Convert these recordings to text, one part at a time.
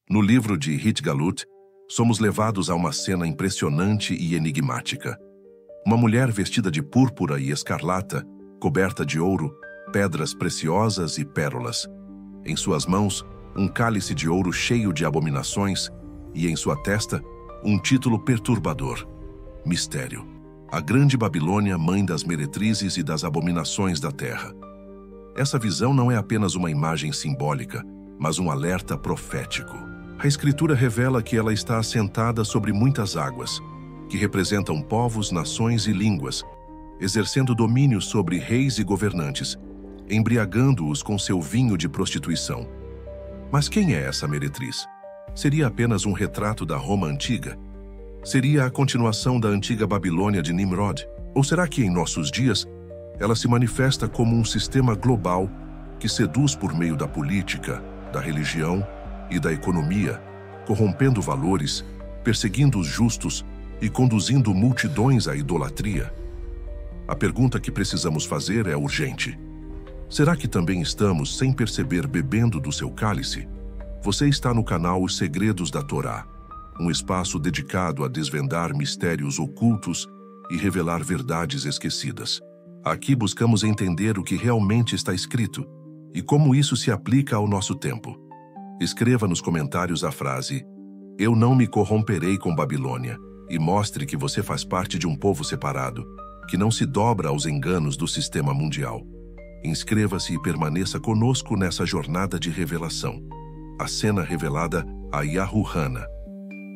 No livro de Hit-Galut, somos levados a uma cena impressionante e enigmática. Uma mulher vestida de púrpura e escarlata, coberta de ouro, pedras preciosas e pérolas. Em suas mãos, um cálice de ouro cheio de abominações e em sua testa, um título perturbador: Mistério. A Grande Babilônia, mãe das meretrizes e das abominações da terra. Essa visão não é apenas uma imagem simbólica, mas um alerta profético. A Escritura revela que ela está assentada sobre muitas águas, que representam povos, nações e línguas, exercendo domínio sobre reis e governantes, embriagando-os com seu vinho de prostituição. Mas quem é essa meretriz? Seria apenas um retrato da Roma antiga? Seria a continuação da antiga Babilônia de Nimrod? Ou será que em nossos dias ela se manifesta como um sistema global que seduz por meio da política, da religião e da economia, corrompendo valores, perseguindo os justos e conduzindo multidões à idolatria? A pergunta que precisamos fazer é urgente. Será que também estamos, sem perceber, bebendo do seu cálice? Você está no canal Os Segredos da Torá, um espaço dedicado a desvendar mistérios ocultos e revelar verdades esquecidas. Aqui buscamos entender o que realmente está escrito e como isso se aplica ao nosso tempo. Escreva nos comentários a frase: "Eu não me corromperei com Babilônia", e mostre que você faz parte de um povo separado, que não se dobra aos enganos do sistema mundial. Inscreva-se e permaneça conosco nessa jornada de revelação. A cena revelada a Yahuhana.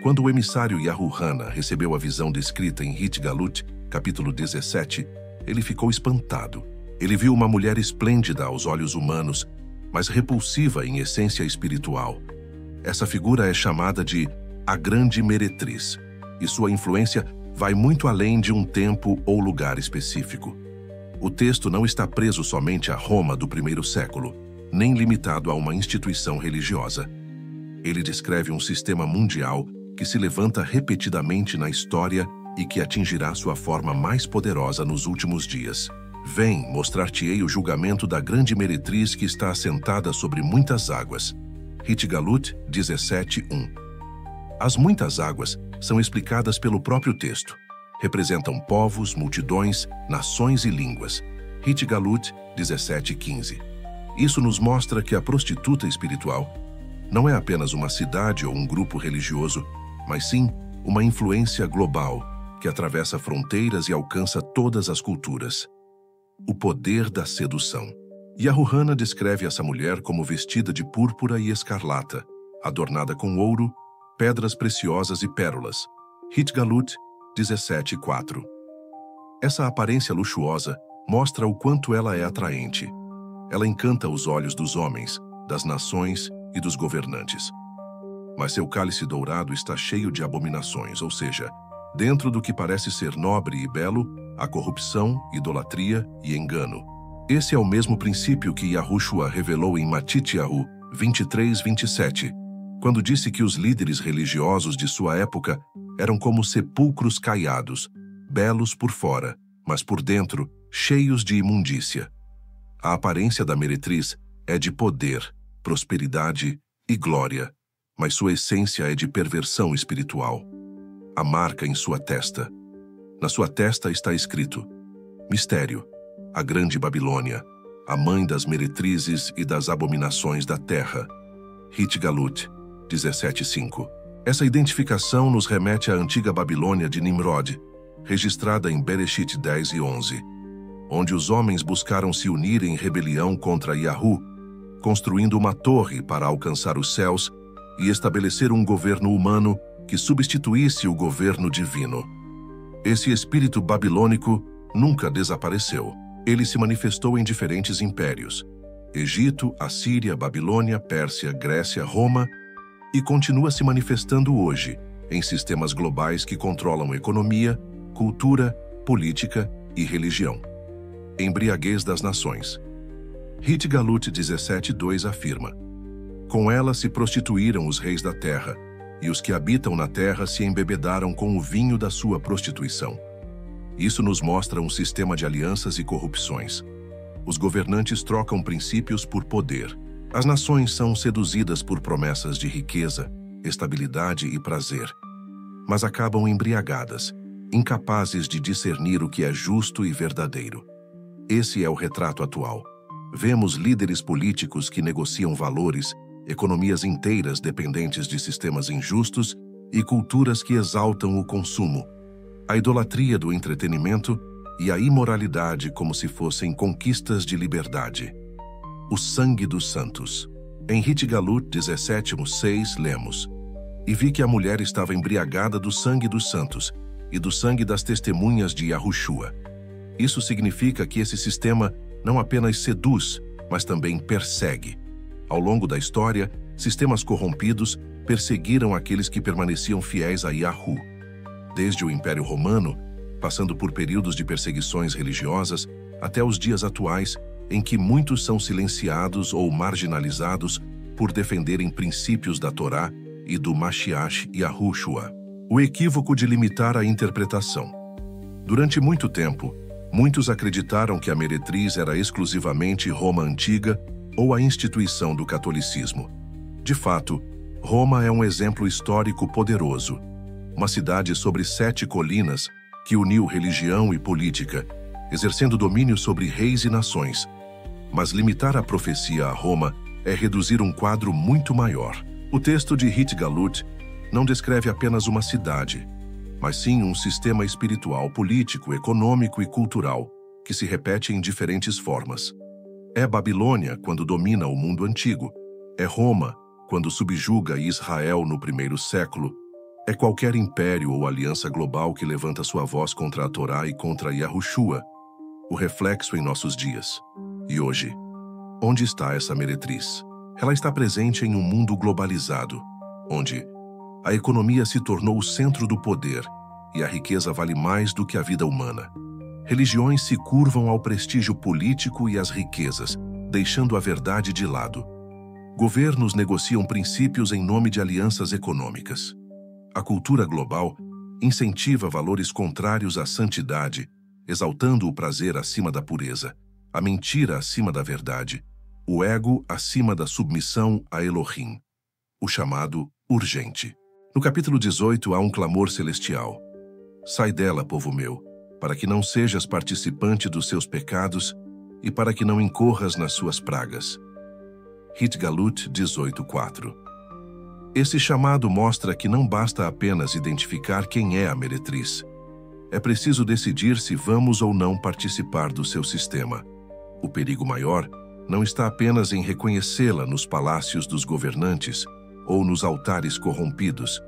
Quando o emissário Yahuhana recebeu a visão descrita em Hit-Galut, capítulo 17, ele ficou espantado. Ele viu uma mulher esplêndida aos olhos humanos, mas repulsiva em essência espiritual. Essa figura é chamada de a Grande Meretriz, e sua influência vai muito além de um tempo ou lugar específico. O texto não está preso somente a Roma do primeiro século, nem limitado a uma instituição religiosa. Ele descreve um sistema mundial que se levanta repetidamente na história e que atingirá sua forma mais poderosa nos últimos dias. Vem, mostrar-te-ei o julgamento da grande meretriz que está assentada sobre muitas águas. Hit-Galut 17:1. As muitas águas são explicadas pelo próprio texto. Representam povos, multidões, nações e línguas. Hit-Galut 17:15. Isso nos mostra que a prostituta espiritual não é apenas uma cidade ou um grupo religioso, mas sim uma influência global que atravessa fronteiras e alcança todas as culturas. O poder da sedução. Yahuhana descreve essa mulher como vestida de púrpura e escarlata, adornada com ouro, pedras preciosas e pérolas. Hit-Galut 17:4. Essa aparência luxuosa mostra o quanto ela é atraente. Ela encanta os olhos dos homens, das nações e dos governantes. Mas seu cálice dourado está cheio de abominações, ou seja, dentro do que parece ser nobre e belo, há corrupção, idolatria e engano. Esse é o mesmo princípio que Yahushua revelou em Matityahu 23:27, quando disse que os líderes religiosos de sua época eram como sepulcros caiados, belos por fora, mas por dentro cheios de imundícia. A aparência da meretriz é de poder, prosperidade e glória, mas sua essência é de perversão espiritual. A marca em sua testa. Na sua testa está escrito: Mistério, a Grande Babilônia, a mãe das meretrizes e das abominações da terra. Hit-Galut 17:5. Essa identificação nos remete à antiga Babilônia de Nimrod, registrada em Bereshit 10:11, onde os homens buscaram se unir em rebelião contra Yahu, construindo uma torre para alcançar os céus e estabelecer um governo humano que substituísse o governo divino. Esse espírito babilônico nunca desapareceu. Ele se manifestou em diferentes impérios: Egito, Assíria, Babilônia, Pérsia, Grécia, Roma, e continua se manifestando hoje em sistemas globais que controlam economia, cultura, política e religião. Embriaguez das nações. Hit-Galut 17:2 afirma: Com ela se prostituíram os reis da terra, e os que habitam na terra se embebedaram com o vinho da sua prostituição. Isso nos mostra um sistema de alianças e corrupções. Os governantes trocam princípios por poder. As nações são seduzidas por promessas de riqueza, estabilidade e prazer, mas acabam embriagadas, incapazes de discernir o que é justo e verdadeiro. Esse é o retrato atual. Vemos líderes políticos que negociam valores, economias inteiras dependentes de sistemas injustos e culturas que exaltam o consumo, a idolatria do entretenimento e a imoralidade como se fossem conquistas de liberdade. O sangue dos santos. Em Hit Galut 17:6 lemos: "E vi que a mulher estava embriagada do sangue dos santos e do sangue das testemunhas de Yahushua." Isso significa que esse sistema não apenas seduz, mas também persegue. Ao longo da história, sistemas corrompidos perseguiram aqueles que permaneciam fiéis a Yahu. Desde o Império Romano, passando por períodos de perseguições religiosas, até os dias atuais, em que muitos são silenciados ou marginalizados por defenderem princípios da Torá e do Mashiach Yahushua. O equívoco de limitar a interpretação. Durante muito tempo, muitos acreditaram que a meretriz era exclusivamente Roma antiga ou a instituição do catolicismo. De fato, Roma é um exemplo histórico poderoso, uma cidade sobre 7 colinas que uniu religião e política, exercendo domínio sobre reis e nações. Mas limitar a profecia a Roma é reduzir um quadro muito maior. O texto de Hit Galut não descreve apenas uma cidade, mas sim um sistema espiritual, político, econômico e cultural que se repete em diferentes formas. É Babilônia quando domina o mundo antigo. É Roma quando subjuga Israel no primeiro século. É qualquer império ou aliança global que levanta sua voz contra a Torá e contra Yahushua, o reflexo em nossos dias. E hoje, onde está essa meretriz? Ela está presente em um mundo globalizado, onde a economia se tornou o centro do poder e a riqueza vale mais do que a vida humana. Religiões se curvam ao prestígio político e às riquezas, deixando a verdade de lado. Governos negociam princípios em nome de alianças econômicas. A cultura global incentiva valores contrários à santidade, exaltando o prazer acima da pureza, a mentira acima da verdade, o ego acima da submissão a Elohim. O chamado urgente. No capítulo 18 há um clamor celestial. Sai dela, povo meu, para que não sejas participante dos seus pecados e para que não incorras nas suas pragas. Hit Galut 18:4. Esse chamado mostra que não basta apenas identificar quem é a meretriz. É preciso decidir se vamos ou não participar do seu sistema. O perigo maior não está apenas em reconhecê-la nos palácios dos governantes ou nos altares corrompidos,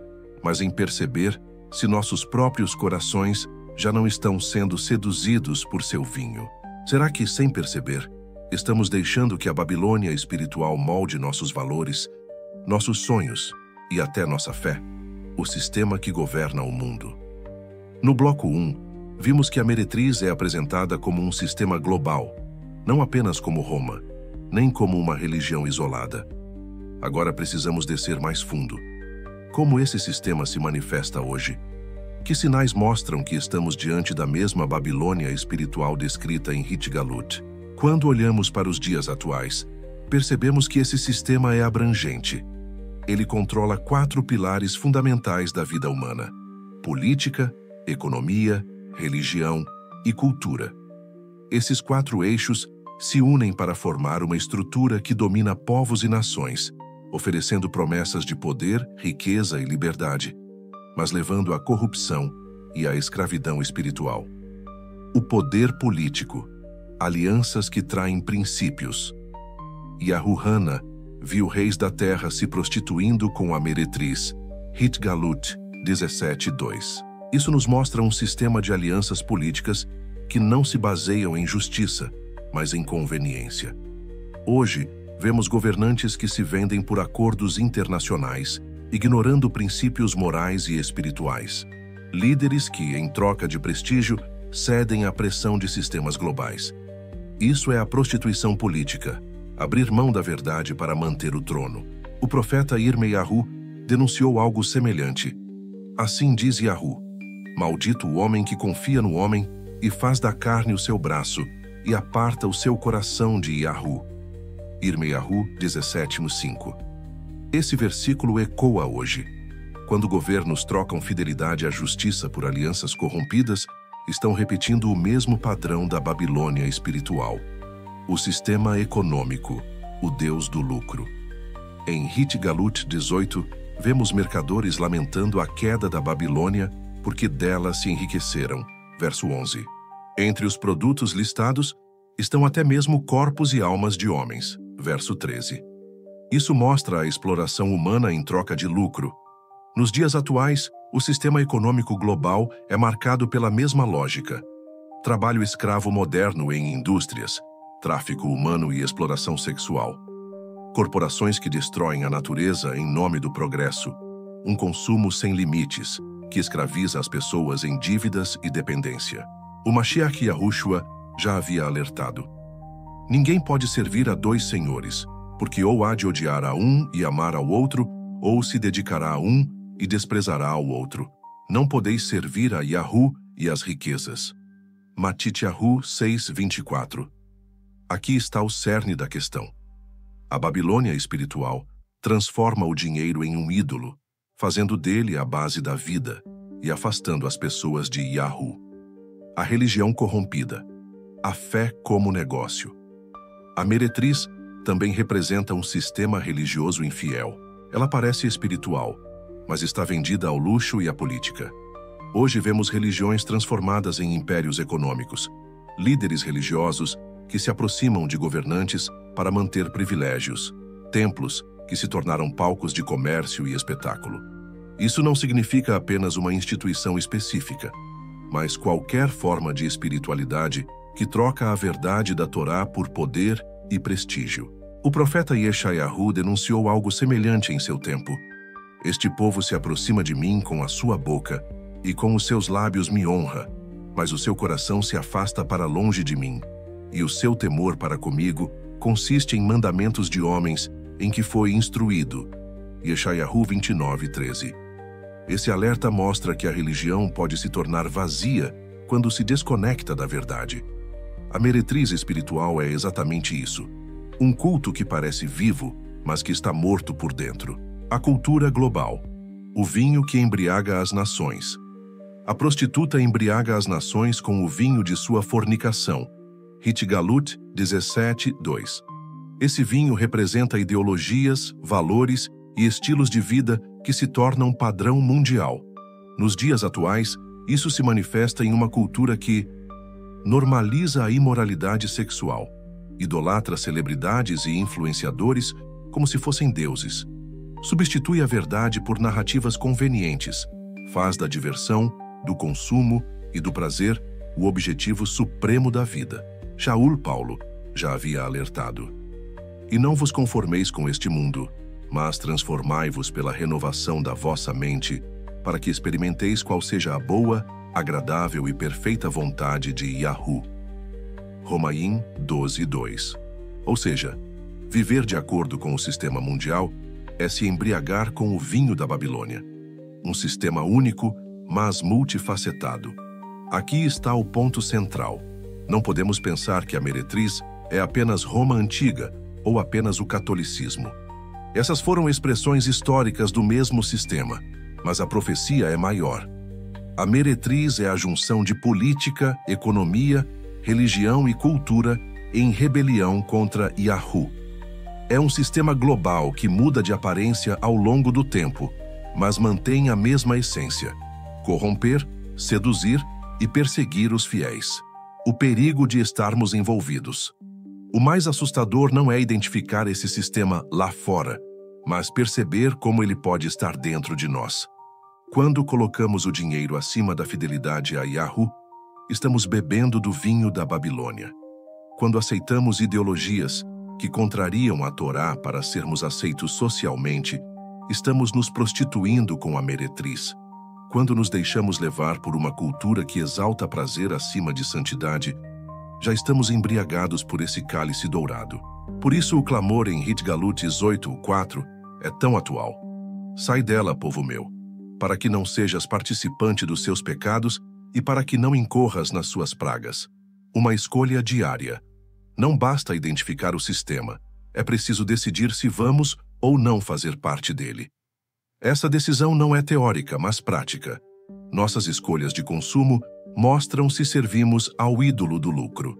mas em perceber se nossos próprios corações já não estão sendo seduzidos por seu vinho. Será que, sem perceber, estamos deixando que a Babilônia espiritual molde nossos valores, nossos sonhos e até nossa fé? O sistema que governa o mundo. No bloco 1, vimos que a meretriz é apresentada como um sistema global, não apenas como Roma, nem como uma religião isolada. Agora precisamos descer mais fundo. Como esse sistema se manifesta hoje? Que sinais mostram que estamos diante da mesma Babilônia espiritual descrita em Hit Galut? Quando olhamos para os dias atuais, percebemos que esse sistema é abrangente. Ele controla 4 pilares fundamentais da vida humana: política, economia, religião e cultura. Esses 4 eixos se unem para formar uma estrutura que domina povos e nações, oferecendo promessas de poder, riqueza e liberdade, mas levando à corrupção e à escravidão espiritual. O poder político, alianças que traem princípios. Yahuhana viu reis da terra se prostituindo com a meretriz. Hit Galut 17:2. Isso nos mostra um sistema de alianças políticas que não se baseiam em justiça, mas em conveniência. Hoje, vemos governantes que se vendem por acordos internacionais, ignorando princípios morais e espirituais. Líderes que, em troca de prestígio, cedem à pressão de sistemas globais. Isso é a prostituição política, abrir mão da verdade para manter o trono. O profeta Irmeyahu denunciou algo semelhante. Assim diz Yahu: maldito o homem que confia no homem e faz da carne o seu braço e aparta o seu coração de Yahu. Irmeyahu 17:5. Esse versículo ecoa hoje. Quando governos trocam fidelidade à justiça por alianças corrompidas, estão repetindo o mesmo padrão da Babilônia espiritual. O sistema econômico, o deus do lucro. Em Hit Galut 18, vemos mercadores lamentando a queda da Babilônia porque dela se enriqueceram. Verso 11. Entre os produtos listados estão até mesmo corpos e almas de homens. Verso 13. Isso mostra a exploração humana em troca de lucro. Nos dias atuais, o sistema econômico global é marcado pela mesma lógica. Trabalho escravo moderno em indústrias, tráfico humano e exploração sexual. Corporações que destroem a natureza em nome do progresso. Um consumo sem limites, que escraviza as pessoas em dívidas e dependência. O Mashiach Yahushua já havia alertado. Ninguém pode servir a dois senhores, porque ou há de odiar a um e amar ao outro, ou se dedicará a um e desprezará ao outro. Não podeis servir a Yahu e às riquezas. Matityahu 6:24. Aqui está o cerne da questão. A Babilônia espiritual transforma o dinheiro em um ídolo, fazendo dele a base da vida e afastando as pessoas de Yahu. A religião corrompida. A fé como negócio. A meretriz também representa um sistema religioso infiel. Ela parece espiritual, mas está vendida ao luxo e à política. Hoje vemos religiões transformadas em impérios econômicos, líderes religiosos que se aproximam de governantes para manter privilégios, templos que se tornaram palcos de comércio e espetáculo. Isso não significa apenas uma instituição específica, mas qualquer forma de espiritualidade que troca a verdade da Torá por poder e prestígio. O profeta Yeshayahu denunciou algo semelhante em seu tempo. Este povo se aproxima de mim com a sua boca, e com os seus lábios me honra, mas o seu coração se afasta para longe de mim, e o seu temor para comigo consiste em mandamentos de homens em que foi instruído. Yeshayahu 29:13. Esse alerta mostra que a religião pode se tornar vazia quando se desconecta da verdade. A meretriz espiritual é exatamente isso. Um culto que parece vivo, mas que está morto por dentro. A cultura global. O vinho que embriaga as nações. A prostituta embriaga as nações com o vinho de sua fornicação. Hit Galut 17:2. Esse vinho representa ideologias, valores e estilos de vida que se tornam padrão mundial. Nos dias atuais, isso se manifesta em uma cultura que normaliza a imoralidade sexual, idolatra celebridades e influenciadores como se fossem deuses, substitui a verdade por narrativas convenientes, faz da diversão, do consumo e do prazer o objetivo supremo da vida. Shaul Paulo já havia alertado. E não vos conformeis com este mundo, mas transformai-vos pela renovação da vossa mente, para que experimenteis qual seja a boa, agradável e perfeita vontade de Yahu. Romaim 12:2. Ou seja, viver de acordo com o sistema mundial é se embriagar com o vinho da Babilônia. Um sistema único, mas multifacetado. Aqui está o ponto central. Não podemos pensar que a meretriz é apenas Roma antiga ou apenas o catolicismo. Essas foram expressões históricas do mesmo sistema, mas a profecia é maior. A meretriz é a junção de política, economia, religião e cultura em rebelião contra Yahu. É um sistema global que muda de aparência ao longo do tempo, mas mantém a mesma essência: corromper, seduzir e perseguir os fiéis. O perigo de estarmos envolvidos. O mais assustador não é identificar esse sistema lá fora, mas perceber como ele pode estar dentro de nós. Quando colocamos o dinheiro acima da fidelidade a Yahu, estamos bebendo do vinho da Babilônia. Quando aceitamos ideologias que contrariam a Torá para sermos aceitos socialmente, estamos nos prostituindo com a meretriz. Quando nos deixamos levar por uma cultura que exalta prazer acima de santidade, já estamos embriagados por esse cálice dourado. Por isso o clamor em Hit Galut 18:4 é tão atual. Sai dela, povo meu, para que não sejas participante dos seus pecados e para que não incorras nas suas pragas. Uma escolha diária. Não basta identificar o sistema, é preciso decidir se vamos ou não fazer parte dele. Essa decisão não é teórica, mas prática. Nossas escolhas de consumo mostram se servimos ao ídolo do lucro.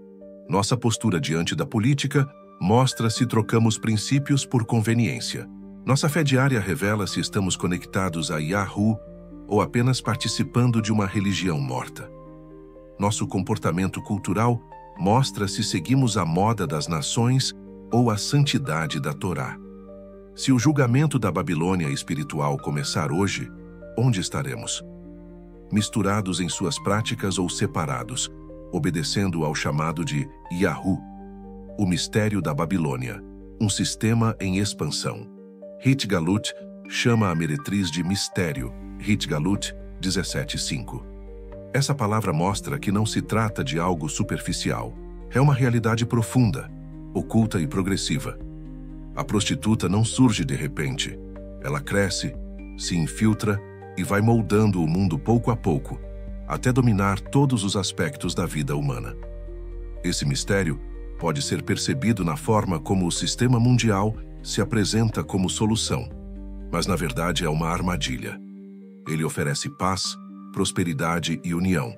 Nossa postura diante da política mostra se trocamos princípios por conveniência. Nossa fé diária revela se estamos conectados a Yahoo ou apenas participando de uma religião morta. Nosso comportamento cultural mostra se seguimos a moda das nações ou a santidade da Torá. Se o julgamento da Babilônia espiritual começar hoje, onde estaremos? Misturados em suas práticas ou separados, obedecendo ao chamado de Yahoo, o mistério da Babilônia, um sistema em expansão. Hitgalut chama a meretriz de mistério, Hitgalut 17:5. Essa palavra mostra que não se trata de algo superficial. É uma realidade profunda, oculta e progressiva. A prostituta não surge de repente. Ela cresce, se infiltra e vai moldando o mundo pouco a pouco, até dominar todos os aspectos da vida humana. Esse mistério pode ser percebido na forma como o sistema mundial se apresenta como solução, mas na verdade é uma armadilha. Ele oferece paz, prosperidade e união,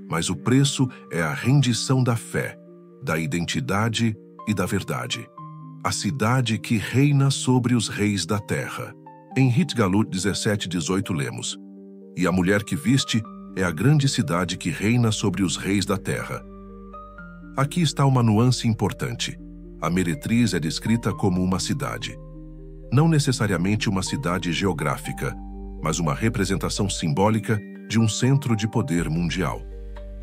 mas o preço é a rendição da fé, da identidade e da verdade. A cidade que reina sobre os reis da terra. Em Hitgalut 17:18 lemos: E a mulher que viste é a grande cidade que reina sobre os reis da terra. Aqui está uma nuance importante. A meretriz é descrita como uma cidade. Não necessariamente uma cidade geográfica, mas uma representação simbólica de um centro de poder mundial.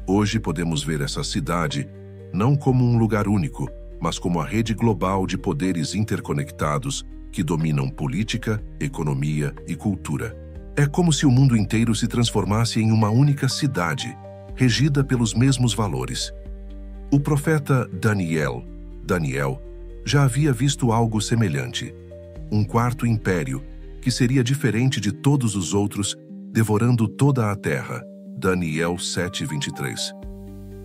Hoje podemos ver essa cidade não como um lugar único, mas como a rede global de poderes interconectados que dominam política, economia e cultura. É como se o mundo inteiro se transformasse em uma única cidade, regida pelos mesmos valores. O profeta Daniel já havia visto algo semelhante. Um quarto império, que seria diferente de todos os outros, devorando toda a terra. Daniel 7:23.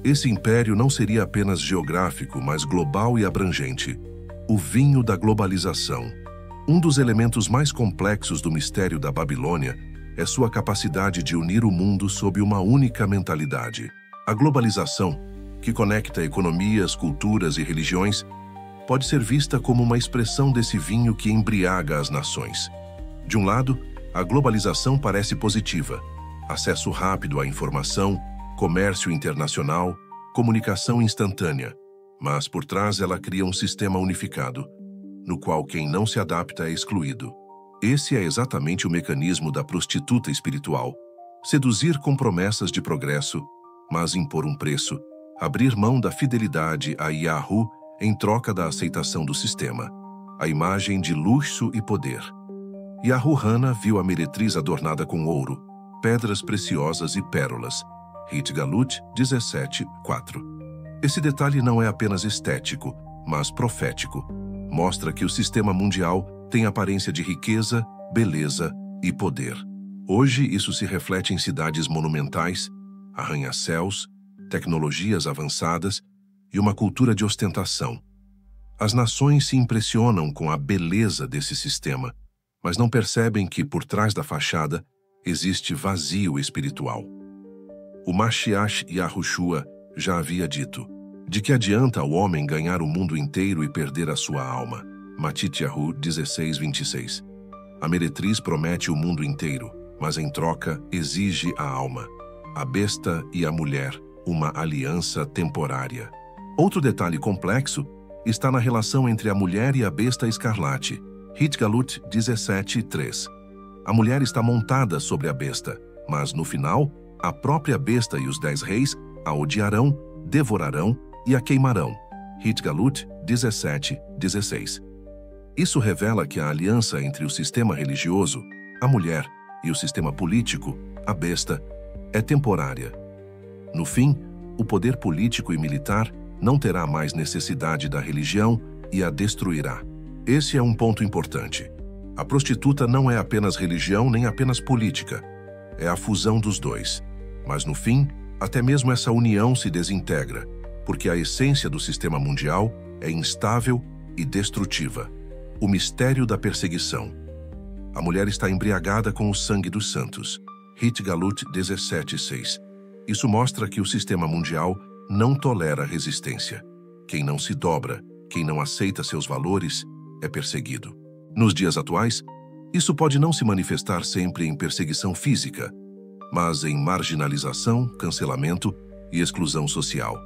Esse império não seria apenas geográfico, mas global e abrangente. O vinho da globalização. Um dos elementos mais complexos do mistério da Babilônia é sua capacidade de unir o mundo sob uma única mentalidade. A globalização, que conecta economias, culturas e religiões, pode ser vista como uma expressão desse vinho que embriaga as nações. De um lado, a globalização parece positiva: acesso rápido à informação, comércio internacional, comunicação instantânea. Mas por trás ela cria um sistema unificado, no qual quem não se adapta é excluído. Esse é exatamente o mecanismo da prostituta espiritual: seduzir com promessas de progresso, mas impor um preço, abrir mão da fidelidade a Yahoo em troca da aceitação do sistema, a imagem de luxo e poder. Yahuhana viu a meretriz adornada com ouro, pedras preciosas e pérolas. Hitgalut 17:4. Esse detalhe não é apenas estético, mas profético. Mostra que o sistema mundial tem aparência de riqueza, beleza e poder. Hoje isso se reflete em cidades monumentais, arranha-céus, tecnologias avançadas e uma cultura de ostentação. As nações se impressionam com a beleza desse sistema, mas não percebem que, por trás da fachada, existe vazio espiritual. O Mashiach Yahushua já havia dito: de que adianta o homem ganhar o mundo inteiro e perder a sua alma? Matityahu 16:26. A meretriz promete o mundo inteiro, mas em troca exige a alma. A besta e a mulher, uma aliança temporária. Outro detalhe complexo está na relação entre a mulher e a besta escarlate. Hitgalut 17:3. A mulher está montada sobre a besta, mas no final, a própria besta e os 10 reis a odiarão, devorarão e a queimarão. Hitgalut 17:16. Isso revela que a aliança entre o sistema religioso, a mulher, e o sistema político, a besta, é temporária. No fim, o poder político e militar não terá mais necessidade da religião e a destruirá. Esse é um ponto importante. A prostituta não é apenas religião nem apenas política. É a fusão dos dois. Mas no fim, até mesmo essa união se desintegra, porque a essência do sistema mundial é instável e destrutiva. O mistério da perseguição. A mulher está embriagada com o sangue dos santos. Hit Galut 17:6. Isso mostra que o sistema mundial não tolera resistência. Quem não se dobra, quem não aceita seus valores, é perseguido. Nos dias atuais, isso pode não se manifestar sempre em perseguição física, mas em marginalização, cancelamento e exclusão social.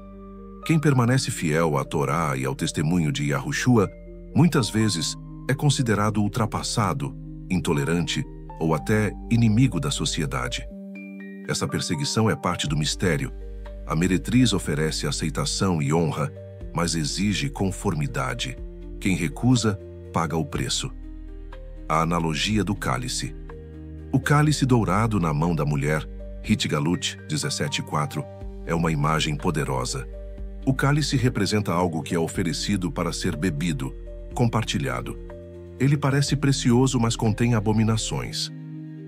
Quem permanece fiel à Torá e ao testemunho de Yahushua, muitas vezes é considerado ultrapassado, intolerante ou até inimigo da sociedade. Essa perseguição é parte do mistério. A meretriz oferece aceitação e honra, mas exige conformidade. Quem recusa, paga o preço. A analogia do cálice. O cálice dourado na mão da mulher, Hit Galut 17:4, é uma imagem poderosa. O cálice representa algo que é oferecido para ser bebido, compartilhado. Ele parece precioso, mas contém abominações.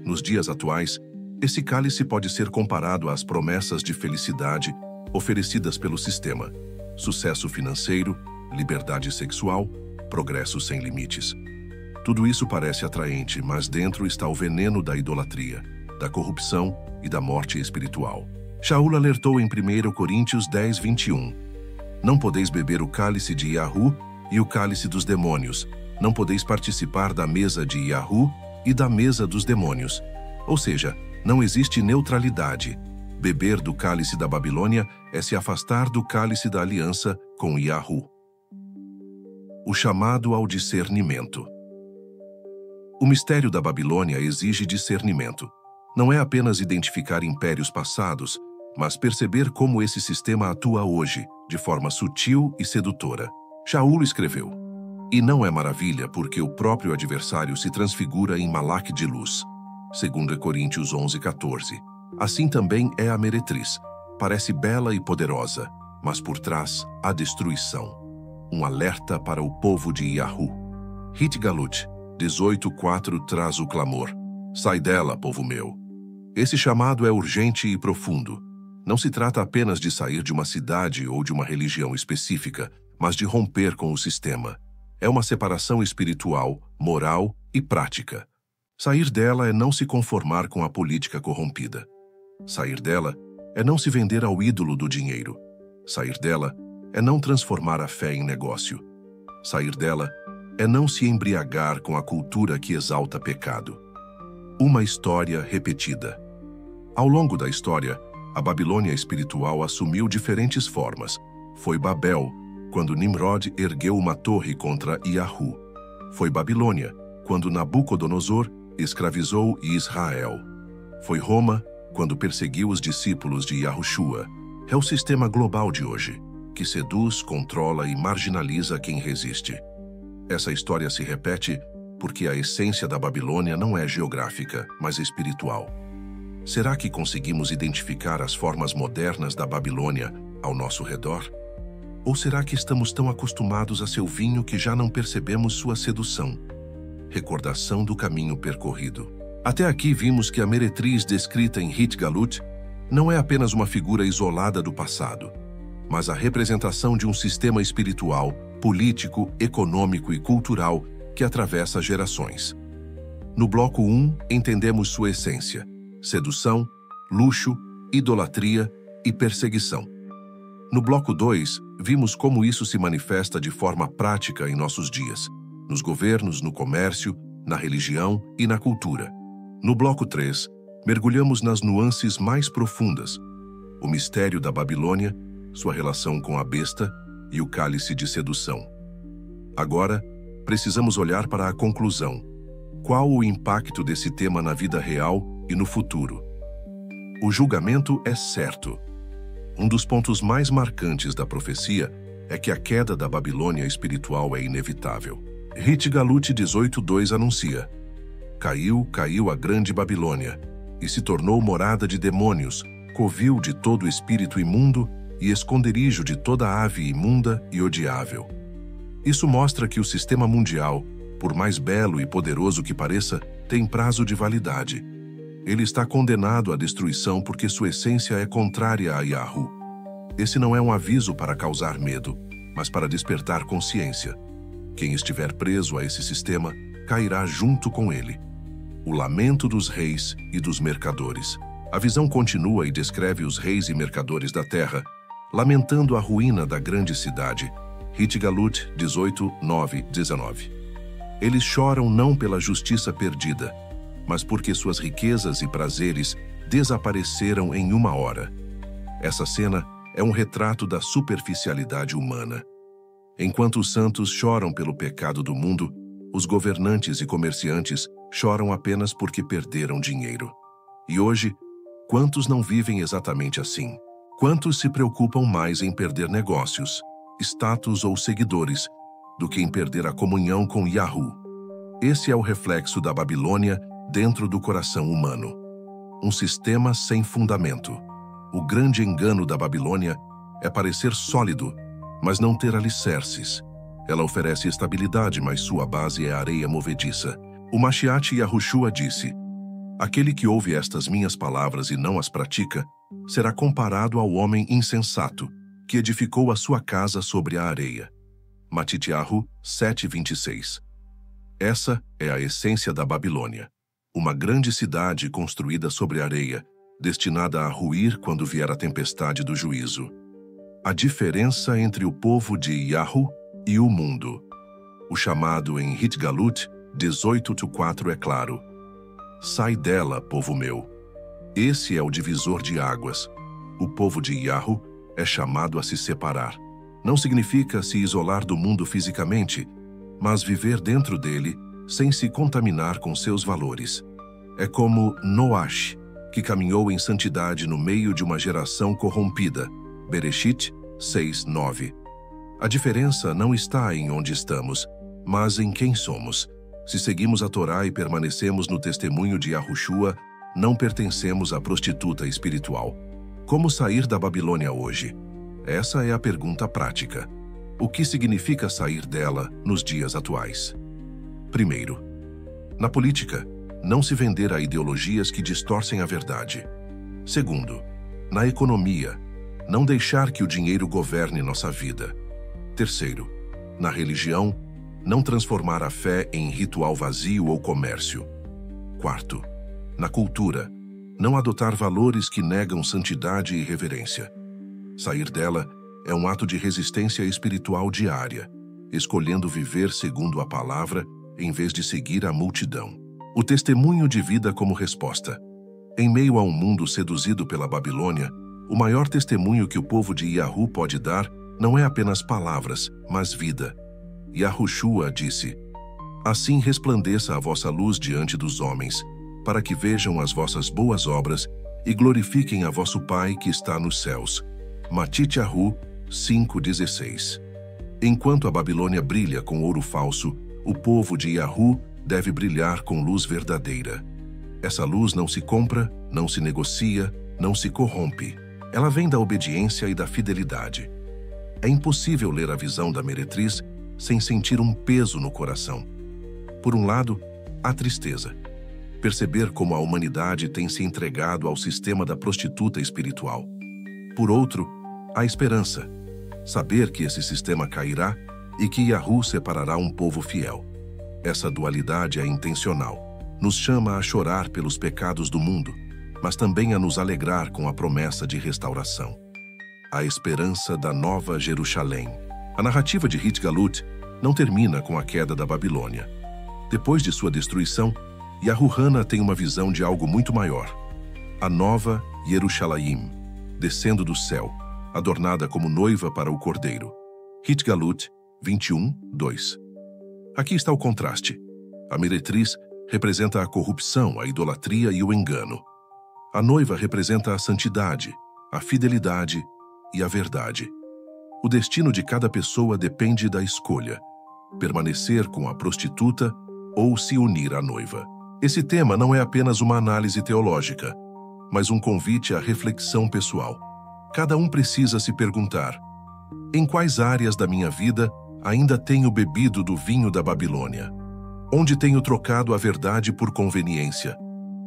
Nos dias atuais, esse cálice pode ser comparado às promessas de felicidade oferecidas pelo sistema: sucesso financeiro, liberdade sexual, progresso sem limites. Tudo isso parece atraente, mas dentro está o veneno da idolatria, da corrupção e da morte espiritual. Shaul alertou em 1 Coríntios 10:21. Não podeis beber o cálice de Yahu e o cálice dos demônios. Não podeis participar da mesa de Yahu e da mesa dos demônios. Ou seja, não existe neutralidade. Beber do cálice da Babilônia é se afastar do cálice da aliança com Yahu. O chamado ao discernimento. O mistério da Babilônia exige discernimento. Não é apenas identificar impérios passados, mas perceber como esse sistema atua hoje, de forma sutil e sedutora. Shaul escreveu: "E não é maravilha porque o próprio adversário se transfigura em malaque de luz." 2 Coríntios 11:14. Assim também é a meretriz. Parece bela e poderosa, mas por trás há destruição. Um alerta para o povo de Yahu. Hit Galut 18:4 traz o clamor: "Sai dela, povo meu." Esse chamado é urgente e profundo. Não se trata apenas de sair de uma cidade ou de uma religião específica, mas de romper com o sistema. É uma separação espiritual, moral e prática. Sair dela é não se conformar com a política corrompida. Sair dela é não se vender ao ídolo do dinheiro. Sair dela é não transformar a fé em negócio. Sair dela é não se embriagar com a cultura que exalta pecado. Uma história repetida. Ao longo da história, a Babilônia espiritual assumiu diferentes formas. Foi Babel, quando Nimrod ergueu uma torre contra Yahu. Foi Babilônia, quando Nabucodonosor escravizou Israel. Foi Roma, quando perseguiu os discípulos de Yahushua. É o sistema global de hoje, que seduz, controla e marginaliza quem resiste. Essa história se repete porque a essência da Babilônia não é geográfica, mas espiritual. Será que conseguimos identificar as formas modernas da Babilônia ao nosso redor? Ou será que estamos tão acostumados a seu vinho que já não percebemos sua sedução? Recordação do caminho percorrido. Até aqui vimos que a meretriz descrita em Hit Galut não é apenas uma figura isolada do passado, mas a representação de um sistema espiritual, político, econômico e cultural que atravessa gerações. No bloco 1, entendemos sua essência: sedução, luxo, idolatria e perseguição. No bloco 2, vimos como isso se manifesta de forma prática em nossos dias, nos governos, no comércio, na religião e na cultura. No bloco 3, mergulhamos nas nuances mais profundas: o mistério da Babilônia, sua relação com a besta e o cálice de sedução. Agora, precisamos olhar para a conclusão. Qual o impacto desse tema na vida real e no futuro? O julgamento é certo. Um dos pontos mais marcantes da profecia é que a queda da Babilônia espiritual é inevitável. Hit Galut 18:2 anuncia: Caiu a grande Babilônia, e se tornou morada de demônios, covil de todo espírito imundo e esconderijo de toda ave imunda e odiável. Isso mostra que o sistema mundial, por mais belo e poderoso que pareça, tem prazo de validade. Ele está condenado à destruição porque sua essência é contrária a Yahu. Esse não é um aviso para causar medo, mas para despertar consciência. Quem estiver preso a esse sistema cairá junto com ele. O lamento dos reis e dos mercadores. A visão continua e descreve os reis e mercadores da terra, lamentando a ruína da grande cidade. Hit-Galut 18, 9, 19. Eles choram não pela justiça perdida, mas porque suas riquezas e prazeres desapareceram em uma hora. Essa cena é um retrato da superficialidade humana. Enquanto os santos choram pelo pecado do mundo, os governantes e comerciantes choram apenas porque perderam dinheiro. E hoje, quantos não vivem exatamente assim? Quantos se preocupam mais em perder negócios, status ou seguidores, do que em perder a comunhão com Yahu? Esse é o reflexo da Babilônia dentro do coração humano. Um sistema sem fundamento. O grande engano da Babilônia é parecer sólido, mas não ter alicerces. Ela oferece estabilidade, mas sua base é areia movediça. O Mashiach Yahushua disse: aquele que ouve estas minhas palavras e não as pratica, será comparado ao homem insensato, que edificou a sua casa sobre a areia. Matityahu 7:26. Essa é a essência da Babilônia. Uma grande cidade construída sobre areia, destinada a ruir quando vier a tempestade do juízo. A diferença entre o povo de Yahu e o mundo. O chamado em Hit-Galut 18:4 é claro. Sai dela, povo meu. Esse é o divisor de águas. O povo de Yahu é chamado a se separar. Não significa se isolar do mundo fisicamente, mas viver dentro dele sem se contaminar com seus valores. É como Noash, que caminhou em santidade no meio de uma geração corrompida. Bereshit 6:9. A diferença não está em onde estamos, mas em quem somos. Se seguimos a Torá e permanecemos no testemunho de Yahushua, não pertencemos à prostituta espiritual. Como sair da Babilônia hoje? Essa é a pergunta prática. O que significa sair dela nos dias atuais? Primeiro, na política, não se vender a ideologias que distorcem a verdade. Segundo, na economia, não deixar que o dinheiro governe nossa vida. Terceiro, na religião, não transformar a fé em ritual vazio ou comércio. Quarto, na cultura, não adotar valores que negam santidade e reverência. Sair dela é um ato de resistência espiritual diária, escolhendo viver segundo a palavra em vez de seguir a multidão. O testemunho de vida como resposta. Em meio a um mundo seduzido pela Babilônia, o maior testemunho que o povo de Yahu pode dar não é apenas palavras, mas vida. Yahushua disse: assim resplandeça a vossa luz diante dos homens, para que vejam as vossas boas obras e glorifiquem a vosso Pai que está nos céus. Matityahu 5:16. Enquanto a Babilônia brilha com ouro falso, o povo de Yahu deve brilhar com luz verdadeira. Essa luz não se compra, não se negocia, não se corrompe. Ela vem da obediência e da fidelidade. É impossível ler a visão da meretriz sem sentir um peso no coração. Por um lado, a tristeza. Perceber como a humanidade tem se entregado ao sistema da prostituta espiritual. Por outro, a esperança. Saber que esse sistema cairá e que Yahu separará um povo fiel. Essa dualidade é intencional. Nos chama a chorar pelos pecados do mundo, mas também a nos alegrar com a promessa de restauração. A esperança da Nova Jerusalém. A narrativa de Hit-Galut não termina com a queda da Babilônia. Depois de sua destruição, Yahuhana tem uma visão de algo muito maior. A Nova Jerusalém, descendo do céu, adornada como noiva para o Cordeiro. Hit-Galut 21:2. Aqui está o contraste. A meretriz representa a corrupção, a idolatria e o engano. A noiva representa a santidade, a fidelidade e a verdade. O destino de cada pessoa depende da escolha: permanecer com a prostituta ou se unir à noiva. Esse tema não é apenas uma análise teológica, mas um convite à reflexão pessoal. Cada um precisa se perguntar: em quais áreas da minha vida ainda tenho bebido do vinho da Babilônia? Onde tenho trocado a verdade por conveniência?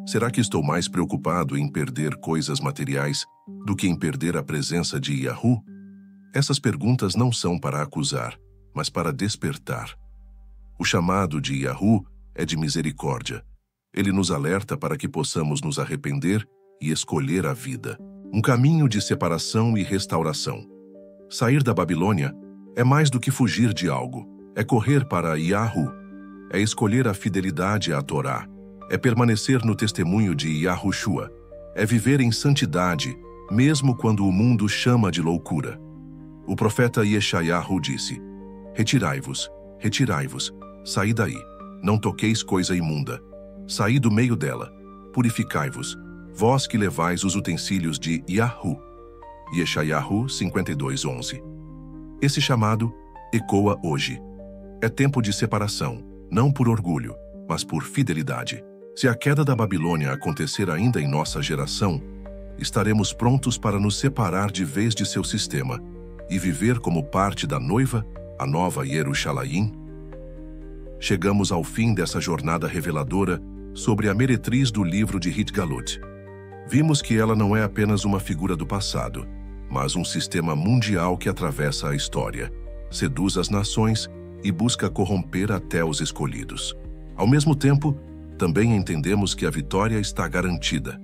Será que estou mais preocupado em perder coisas materiais do que em perder a presença de Yahu? Essas perguntas não são para acusar, mas para despertar. O chamado de Yahu é de misericórdia. Ele nos alerta para que possamos nos arrepender e escolher a vida. Um caminho de separação e restauração. Sair da Babilônia é mais do que fugir de algo. É correr para Yahu. É escolher a fidelidade à Torá. É permanecer no testemunho de Yahushua. É viver em santidade, mesmo quando o mundo chama de loucura. O profeta Yeshayahu disse: Retirai-vos, retirai-vos, saí daí, não toqueis coisa imunda. Saí do meio dela, purificai-vos, vós que levais os utensílios de Yahu. Yeshayahu 52:11. Esse chamado ecoa hoje. É tempo de separação, não por orgulho, mas por fidelidade. Se a queda da Babilônia acontecer ainda em nossa geração, estaremos prontos para nos separar de vez de seu sistema e viver como parte da noiva, a nova Yerushalayim. Chegamos ao fim dessa jornada reveladora sobre a meretriz do livro de Hitgalut. Vimos que ela não é apenas uma figura do passado, mas um sistema mundial que atravessa a história, seduz as nações e busca corromper até os escolhidos. Ao mesmo tempo, também entendemos que a vitória está garantida.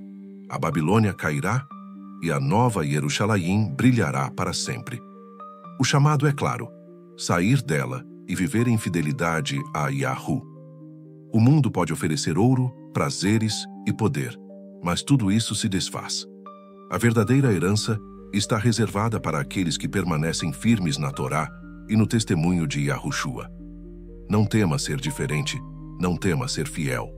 A Babilônia cairá e a nova Yerushalayim brilhará para sempre. O chamado é claro: sair dela e viver em fidelidade a Yahu. O mundo pode oferecer ouro, prazeres e poder, mas tudo isso se desfaz. A verdadeira herança está reservada para aqueles que permanecem firmes na Torá e no testemunho de Yahushua. Não tema ser diferente, não tema ser fiel.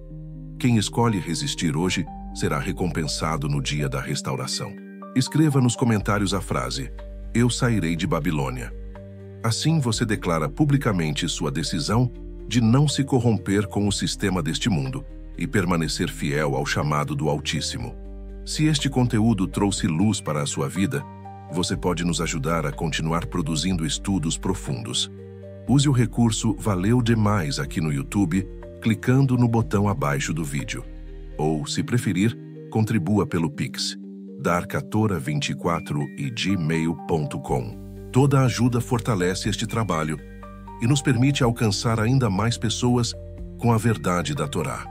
Quem escolhe resistir hoje será recompensado no dia da restauração. Escreva nos comentários a frase: Eu sairei de Babilônia. Assim você declara publicamente sua decisão de não se corromper com o sistema deste mundo e permanecer fiel ao chamado do Altíssimo. Se este conteúdo trouxe luz para a sua vida, você pode nos ajudar a continuar produzindo estudos profundos. Use o recurso Valeu Demais aqui no YouTube, clicando no botão abaixo do vídeo. Ou, se preferir, contribua pelo Pix, darkatora24@gmail.com. Toda ajuda fortalece este trabalho e nos permite alcançar ainda mais pessoas com a verdade da Torá.